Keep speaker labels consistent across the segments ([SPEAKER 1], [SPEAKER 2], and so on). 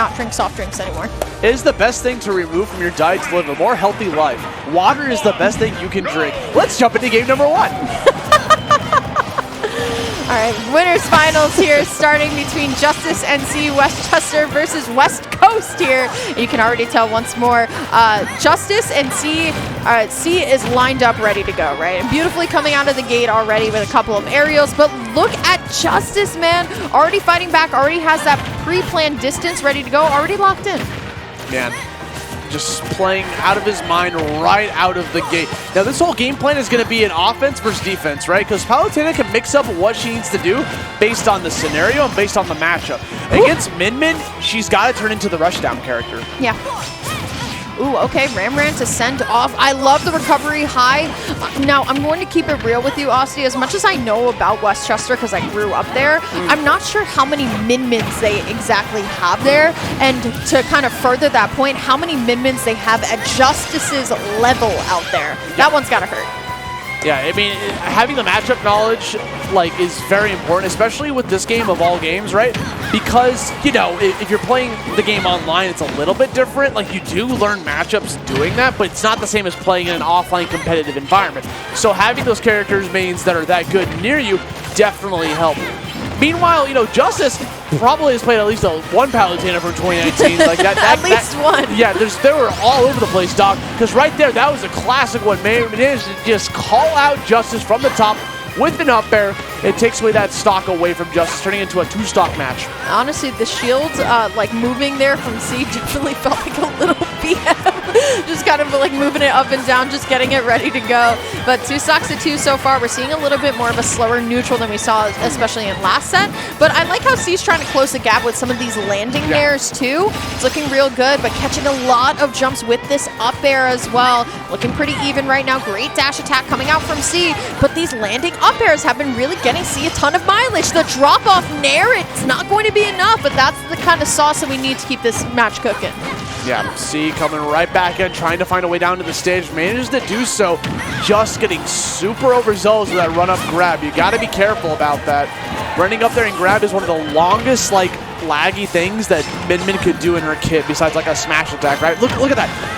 [SPEAKER 1] not drink soft drinks anymore.
[SPEAKER 2] It is the best thing to remove from your diet to live a more healthy life. Water is the best thing you can drink. Let's jump into game number 1.
[SPEAKER 1] All right, winners finals here, starting between Justice NC Westchester versus West Coast here. You can already tell once more, Justice and C is lined up ready to go, right? And beautifully coming out of the gate already with a couple of aerials, but look at Justice, man. Already fighting back, already has that pre-planned distance ready to go, already locked in.
[SPEAKER 2] Man, just playing out of his mind right out of the gate. Now, this whole game plan is going to be an offense versus defense, right? Because Palutena can mix up what she needs to do based on the scenario and based on the matchup. Against Min, she's got to turn into the rushdown character.
[SPEAKER 1] Yeah. Ooh, okay, Ramran to send off. I love the recovery high. Now, I'm going to keep it real with you, Austin. As much as I know about Westchester because I grew up there, I'm not sure how many min-mins they exactly have there. And to kind of further that point, how many min-mins they have at Justice's level out there. That one's got to hurt.
[SPEAKER 2] Yeah, I mean, having the matchup knowledge, like, is very important, especially with this game of all games, right? Because, you know, if you're playing the game online, it's a little bit different. Like, you do learn matchups doing that, but it's not the same as playing in an offline competitive environment. So having those characters mains that are that good near you definitely help. Meanwhile, you know, Justice probably has played at least one Palutena from 2019. Like
[SPEAKER 1] at least one.
[SPEAKER 2] Yeah, they were all over the place, Doc. Because right there, that was a classic one. Man, managed to just call out Justice from the top with an up air. It takes away that stock away from Justice, turning into a 2-stock match.
[SPEAKER 1] Honestly, the shield, like moving there from C, definitely felt like a little BM. Just kind of like moving it up and down, just getting it ready to go. But 2 stocks to 2 so far. We're seeing a little bit more of a slower neutral than we saw, especially in last set. But I like how C's trying to close the gap with some of these landing nairs too. It's looking real good, but catching a lot of jumps with this up air as well. Looking pretty even right now. Great dash attack coming out from C, but these landing up airs have been really getting C a ton of mileage. The drop-off nair, it's not going to be enough, but that's the kind of sauce that we need to keep this match cooking.
[SPEAKER 2] Yeah, C coming right back in, trying to find a way down to the stage. Manages to do so, just getting super overzealous with that run-up grab. You got to be careful about that. Running up there and grab is one of the longest, like, laggy things that Min could do in her kit, besides, like, a smash attack, right? Look at that.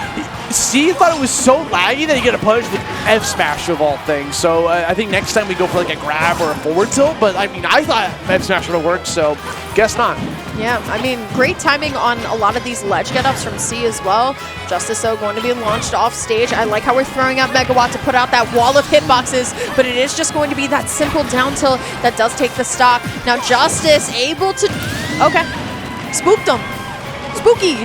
[SPEAKER 2] C thought it was so laggy that he got a punish with F smash of all things. So I think next time we go for like a grab or a forward tilt. But I mean, I thought F smash would have worked, so guess not.
[SPEAKER 1] Yeah, I mean, great timing on a lot of these ledge get-ups from C as well. Justice, though, going to be launched off stage. I like how we're throwing out Megawatt to put out that wall of hitboxes, but it is just going to be that simple down tilt that does take the stock. Now, Justice able to... Okay. Spooked him. Spooky.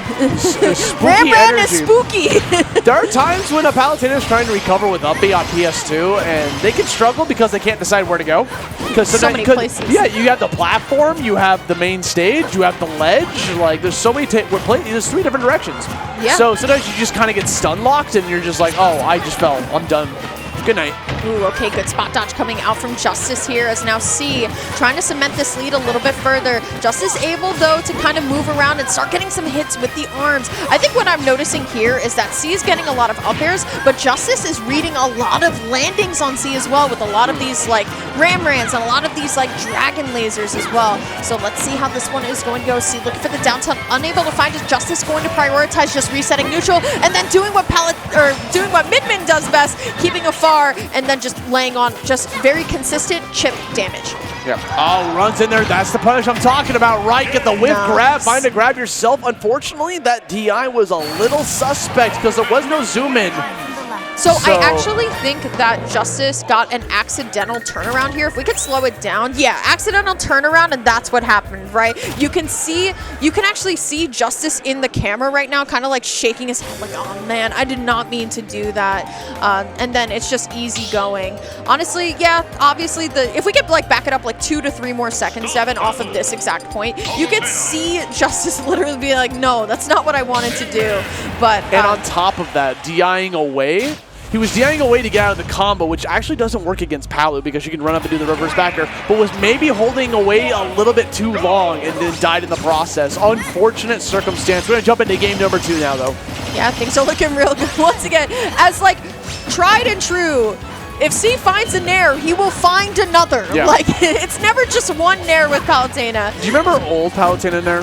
[SPEAKER 1] Ramran is spooky.
[SPEAKER 2] There are times when a Palutena is trying to recover with up B on PS2, and they can struggle because they can't decide where to go. Because
[SPEAKER 1] so many places.
[SPEAKER 2] Yeah, you have the platform, you have the main stage, you have the ledge. Like, there's so many. We're playing. There's 3 different directions.
[SPEAKER 1] Yeah.
[SPEAKER 2] So sometimes you just kind of get stun locked, and you're just like, oh, I just fell. I'm done. Good night.
[SPEAKER 1] Ooh, okay, good spot dodge coming out from Justice here as now C trying to cement this lead a little bit further. Justice able, though, to kind of move around and start getting some hits with the arms. I think what I'm noticing here is that C is getting a lot of up airs, but Justice is reading a lot of landings on C as well with a lot of these, like, Ramrans and a lot of these, like, dragon lasers as well. So let's see how this one is going to go. C looking for the down tilt, unable to find it. Justice going to prioritize just resetting neutral and then doing what Min does best, keeping afar and then just laying on just very consistent chip damage.
[SPEAKER 2] Yeah. Oh, runs in there. That's the punish I'm talking about, right? Get the whip grab. Find a grab yourself. Unfortunately, that DI was a little suspect because there was no zoom in.
[SPEAKER 1] So I actually think that Justice got an accidental turnaround here. If we could slow it down, yeah, accidental turnaround, and that's what happened, right? You can actually see Justice in the camera right now, kind of like shaking his head, like, oh man, I did not mean to do that. And then it's just easy going. Honestly, yeah, obviously if we could like back it up like 2 to 3 more seconds, Devin, off of this exact point, you could see Justice literally be like, no, that's not what I wanted to do. But
[SPEAKER 2] and on top of that, DIing away. He was DIing away to get out of the combo, which actually doesn't work against Palu because you can run up and do the reverse backer, but was maybe holding away a little bit too long and then died in the process. Unfortunate circumstance. We're going to jump into game number 2 now, though.
[SPEAKER 1] Yeah, things are looking real good once again. As, like, tried and true, if C finds a nair, he will find another. Yeah. Like, it's never just one nair with Palutena.
[SPEAKER 2] Do you remember old Palutena nair?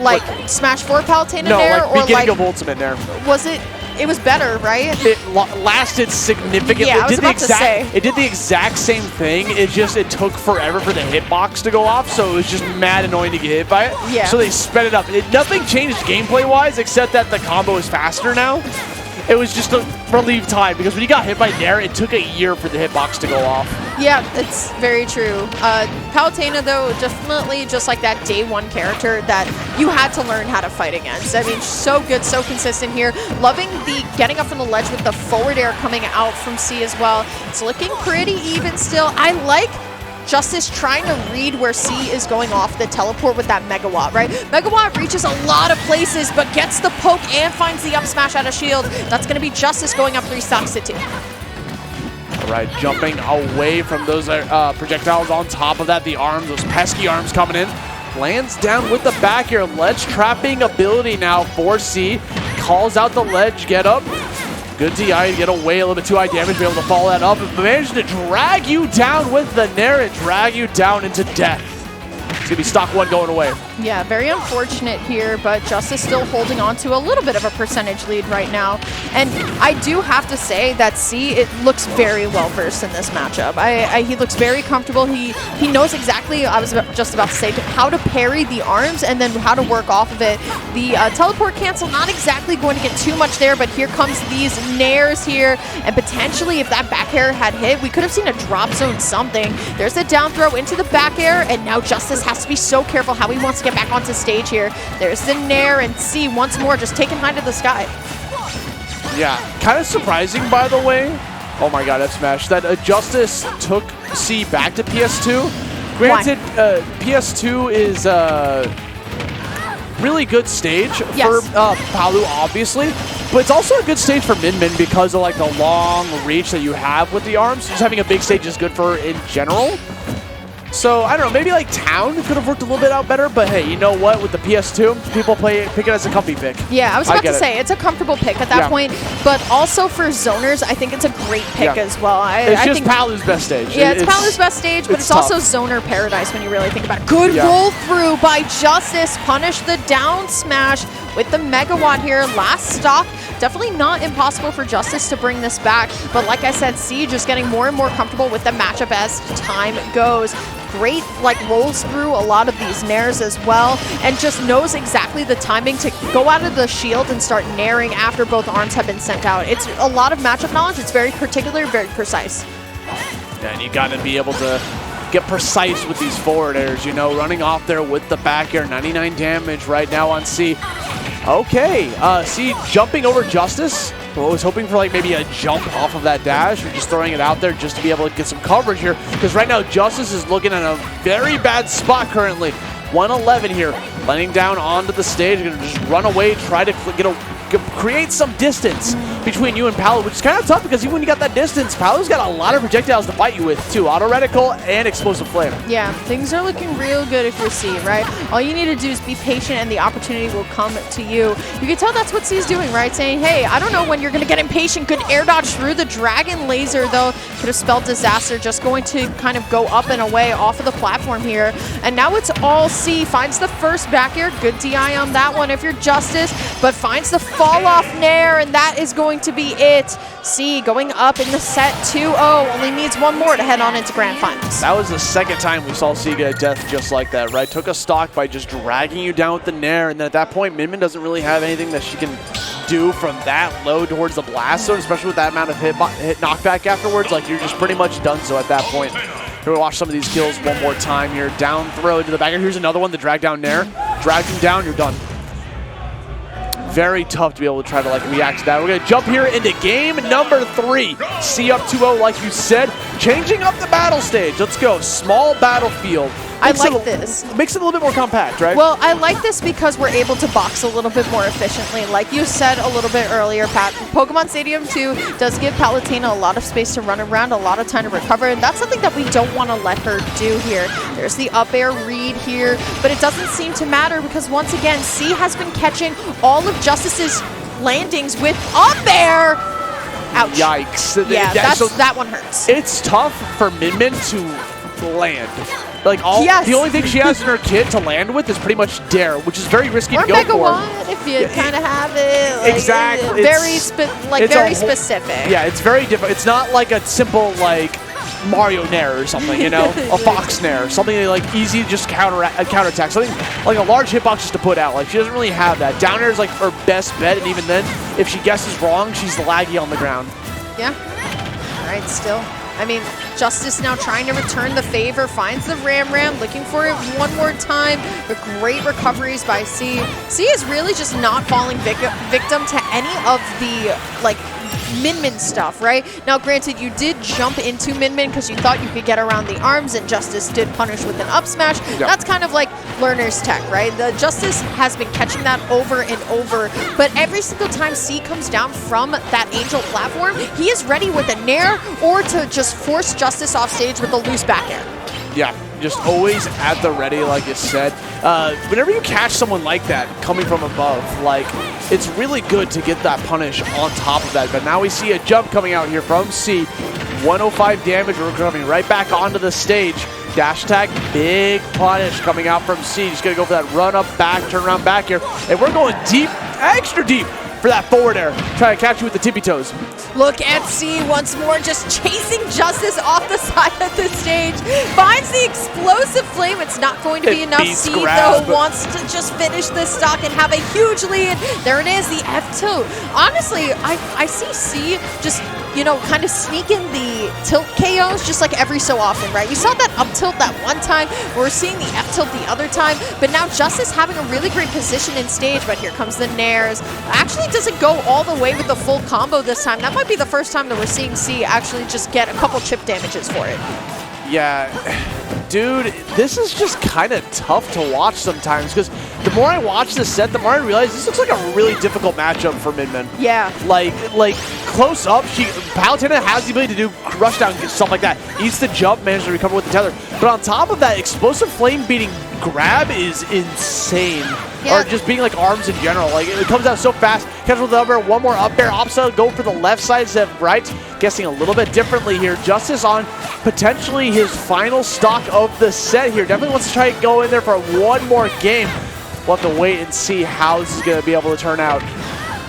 [SPEAKER 1] Like Smash 4 Palutena
[SPEAKER 2] no,
[SPEAKER 1] Nair?
[SPEAKER 2] like
[SPEAKER 1] Or
[SPEAKER 2] beginning
[SPEAKER 1] like,
[SPEAKER 2] of Ultimate Nair.
[SPEAKER 1] was it? It was better, right?
[SPEAKER 2] It lasted significantly.
[SPEAKER 1] Yeah, I was about to say.
[SPEAKER 2] It did the exact same thing. It took forever for the hitbox to go off, so it was just mad annoying to get hit by it.
[SPEAKER 1] Yeah.
[SPEAKER 2] So they sped it up. Nothing changed gameplay-wise except that the combo is faster now. It was just a relief time because when you got hit by Nair, it took a year for the hitbox to go off.
[SPEAKER 1] Yeah, it's very true. Palutena, though, definitely just like that day one character that you had to learn how to fight against. I mean, so good, so consistent here. Loving the getting up from the ledge with the forward air coming out from C as well. It's looking pretty even still. I like Justice trying to read where C is going off the teleport with that Megawatt, right? Megawatt reaches a lot of places, but gets the poke and finds the up smash out of shield. That's going to be Justice going up 3 stocks to 2.
[SPEAKER 2] All right, jumping away from those projectiles. On top of that, the arms, those pesky arms coming in. Lands down with the back air. Ledge trapping ability now for C. Calls out the ledge get up. Good DI to get away, a little bit too high damage, be able to follow that up, and manage to drag you down with the Nair and drag you down into death. It's going to be stock 1 going away.
[SPEAKER 1] Yeah, very unfortunate here, but Justice still holding on to a little bit of a percentage lead right now. And I do have to say that C, it looks very well versed in this matchup. He looks very comfortable. He knows exactly, I was just about to say, how to parry the arms and then how to work off of it. The teleport cancel, not exactly going to get too much there, but here comes these Nairs here. And potentially, if that back air had hit, we could have seen a drop zone something. There's a down throw into the back air, and now Justice has to be so careful how he wants to get back onto stage here. There's the Nair, and C once more just taking high to the sky.
[SPEAKER 2] Yeah, kind of surprising, by the way. Oh my god, F smash. That Justice took C back to PS2. Granted, PS2 is really good stage for Palu, obviously, but it's also a good stage for Min Min because of like the long reach that you have with the arms. Just having a big stage is good for in general. So, I don't know, maybe like Town could have worked a little bit out better, but hey, you know what? With the PS2, people pick it as a comfy pick.
[SPEAKER 1] Yeah, I was about to say, it's a comfortable pick at that point, but also for zoners, I think it's a great pick as well.
[SPEAKER 2] It's just Palu's best stage.
[SPEAKER 1] Yeah, it's Palu's best stage, but it's also zoner paradise when you really think about it. Good roll through by Justice. Punish the down smash with the Megawatt here. Last stock. Definitely not impossible for Justice to bring this back, but like I said, C just getting more and more comfortable with the matchup as time goes. Great, like, rolls through a lot of these Nairs as well, and just knows exactly the timing to go out of the shield and start nairing after both arms have been sent out. It's a lot of matchup knowledge. It's very particular, very precise.
[SPEAKER 2] Yeah, and you got to be able to get precise with these forward airs, you know, running off there with the back air. 99 damage right now on C. Okay, C jumping over Justice. I was hoping for like maybe a jump off of that dash or just throwing it out there just to be able to get some coverage here, because right now Justice is looking at a very bad spot currently. 111 here, landing down onto the stage, gonna just run away, try to create some distance between you and Palu, which is kind of tough because even when you got that distance, Palu's got a lot of projectiles to fight you with too. Auto reticle and explosive flame.
[SPEAKER 1] Yeah, things are looking real good if you're C, right? All you need to do is be patient and the opportunity will come to you. You can tell that's what C's doing, right? Saying, hey, I don't know when you're going to get impatient. Good air dodge through the dragon laser, though. Could have spelled disaster. Just going to kind of go up and away off of the platform here. And now it's all C. Finds the first back air. Good DI on that one if you're Justice, but finds the fall off Nair, and that is going to be it. C going up in the set 2-0. Only needs one more to head on into grand finals.
[SPEAKER 2] That was the second time we saw C get a death just like that, right? Took a stock by just dragging you down with the Nair, and then at that point, Min Min doesn't really have anything that she can do from that low towards the blast zone, especially with that amount of hit knockback afterwards. Like, you're just pretty much done so at that point. We're going to watch some of these kills one more time here. Down throw into the back. Here's another one, the drag down Nair. Drag him down, you're done. Very tough to be able to try to like react to that. We're going to jump here into game number 3. C up 2-0 like you said. Changing up the battle stage. Let's go. Small battlefield.
[SPEAKER 1] I like this.
[SPEAKER 2] Makes it a little bit more compact, right?
[SPEAKER 1] Well, I like this because we're able to box a little bit more efficiently. Like you said a little bit earlier, Pat, Pokemon Stadium 2 does give Palutena a lot of space to run around, a lot of time to recover, and that's something that we don't want to let her do here. There's the up air read here, but it doesn't seem to matter because once again, C has been catching all of Justice's landings with up air. Ouch.
[SPEAKER 2] Yikes.
[SPEAKER 1] Yeah, that one hurts.
[SPEAKER 2] It's tough for Min Min to land Like
[SPEAKER 1] Yes.
[SPEAKER 2] the only thing she has in her kit to land with is pretty much Dare, which is very risky to go
[SPEAKER 1] Mega
[SPEAKER 2] for.
[SPEAKER 1] Wand, if you kind of have it. Like,
[SPEAKER 2] Exactly.
[SPEAKER 1] Very, very specific.
[SPEAKER 2] Yeah, it's very different. It's not like a simple like Mario Nair or something, you know, a Fox Nair, something like easy to just counterattack, something like a large hitbox just to put out. Like she doesn't really have that. Down air is like her best bet, and even then, if she guesses wrong, she's laggy on the ground.
[SPEAKER 1] Yeah. All right, still. I mean, Justice now trying to return the favor, finds the Ram, looking for it one more time, but great recoveries by C. C is really just not falling victim to any of the, like, Min stuff, right? Now, granted, you did jump into Min because you thought you could get around the arms, and Justice did punish with an up smash. Yep. That's kind of like learner's tech, right? The Justice has been catching that over and over, but every single time C comes down from that Angel platform, he is ready with a Nair or to just force Justice off stage with a loose back air.
[SPEAKER 2] Yeah, just always at the ready, like you said. Whenever you catch someone like that coming from above, like, it's really good to get that punish on top of that. But now we see a jump coming out here from C. 105 damage, we're coming right back onto the stage. Dash attack, big punish coming out from C. Just gonna go for that run up back, turn around back here. And we're going deep, extra deep for that forward air. Trying to catch you with the tippy toes.
[SPEAKER 1] Look at C once more, just chasing Justice off the side of the stage. Finds the explosive flame. It's not going to be enough. C, though, wants to just finish this stock and have a huge lead. There it is, the F2. Honestly, I see C just, you know, kind of sneaking the tilt KOs just like every so often, right? We saw that up tilt that one time. We're seeing the F tilt the other time. But now Justice having a really great position in stage. But here comes the Nairs. Actually doesn't go all the way with the full combo this time. That might be the first time that we're seeing C actually just get a couple chip damages for it.
[SPEAKER 2] Yeah, dude, this is just kind of tough to watch sometimes, because the more I watch this set, the more I realize this looks like a really difficult matchup for Min.
[SPEAKER 1] Yeah.
[SPEAKER 2] Like close up, Palutena has the ability to do rush down, stuff like that. Eats the jump, manages to recover with the tether. But on top of that, explosive flame beating grab is insane.
[SPEAKER 1] Yeah.
[SPEAKER 2] Or just being like arms in general. Like it comes out so fast. Catch with the up air, one more up air, opposite, go for the left side instead of right. Guessing a little bit differently here. Justice on potentially his final stock of the set here. Definitely wants to try and go in there for one more game. We'll have to wait and see how this is going to be able to turn out.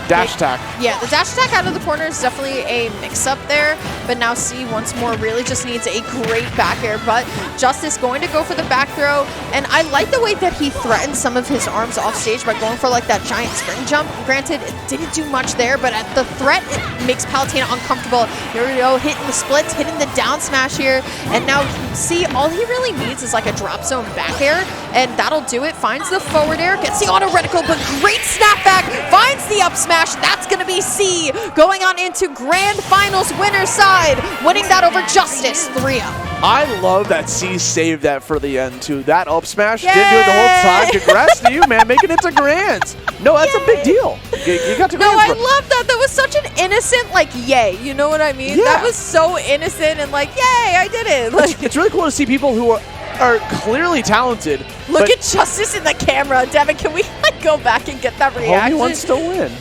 [SPEAKER 2] Dash attack. Yeah,
[SPEAKER 1] the dash attack out of the corner is definitely a mix-up there, but now C once more really just needs a great back air, but Justice going to go for the back throw, and I like the way that he threatened some of his arms off stage by going for like that giant spring jump. Granted, it didn't do much there, but at the threat, it makes Palutena uncomfortable. Here we go, hitting the splits, hitting the down smash here, and now C, all he really needs is like a drop zone back air, and that'll do it. Finds the forward air, gets the auto reticle, but great snapback, finds the up smash. That's going to be C going on into Grand Finals winner side, winning that over Justice 3-0.
[SPEAKER 2] I love that C saved that for the end, too. That up smash, didn't do it the whole time. Congrats to you, man, making it to Grands. No, that's a big deal. You got to Grands.
[SPEAKER 1] No, I love that. That was such an innocent, like, yay. You know what I mean?
[SPEAKER 2] Yeah.
[SPEAKER 1] That was so innocent and like, yay, I did it. Like,
[SPEAKER 2] it's really cool to see people who are clearly talented.
[SPEAKER 1] Look at Justice in the camera. Devin, can we like go back and get that reaction?
[SPEAKER 2] He wants to win.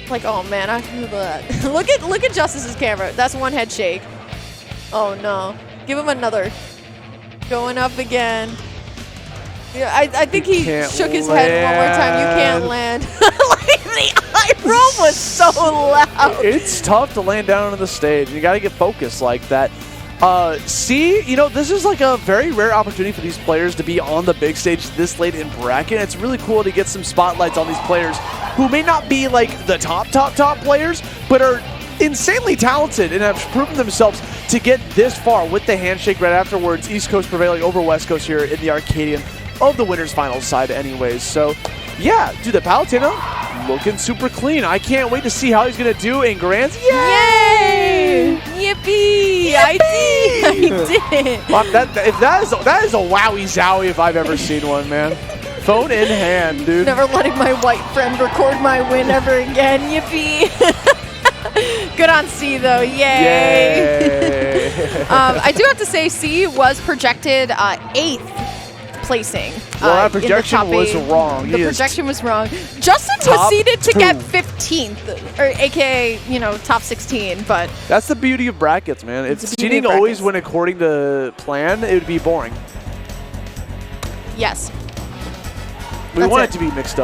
[SPEAKER 1] Like, oh man, I feel that. look at Justice's camera. That's one head shake. Oh no. Give him another. Going up again. Yeah, I think he shook his head one more time. You can't land. Like, the eye roll was so loud.
[SPEAKER 2] It's tough to land down on the stage. You got to get focused like that. C, you know, this is like a very rare opportunity for these players to be on the big stage this late in bracket. It's really cool to get some spotlights on these players who may not be like the top players, but are insanely talented and have proven themselves to get this far with the handshake right afterwards. East Coast prevailing over West Coast here in the Arcadian of the winners finals side anyways. So yeah, dude, the Palutena looking super clean. I can't wait to see how he's gonna do in Grands.
[SPEAKER 1] Yay! Yippee!
[SPEAKER 2] Yippee!
[SPEAKER 1] I did.
[SPEAKER 2] Well, that is a wowie zowie if I've ever seen one, man. Phone in hand, dude.
[SPEAKER 1] Never letting my white friend record my win ever again. Yippee! Good on C though. Yay! I do have to say C was projected 8th placing
[SPEAKER 2] Well, that projection was wrong.
[SPEAKER 1] The projection was wrong. Justin was seeded to get 15th, or AKA, you know, top 16, but...
[SPEAKER 2] That's the beauty of brackets, man. If seeding always went according to plan, it would be boring.
[SPEAKER 1] Yes.
[SPEAKER 2] We want it to be mixed up.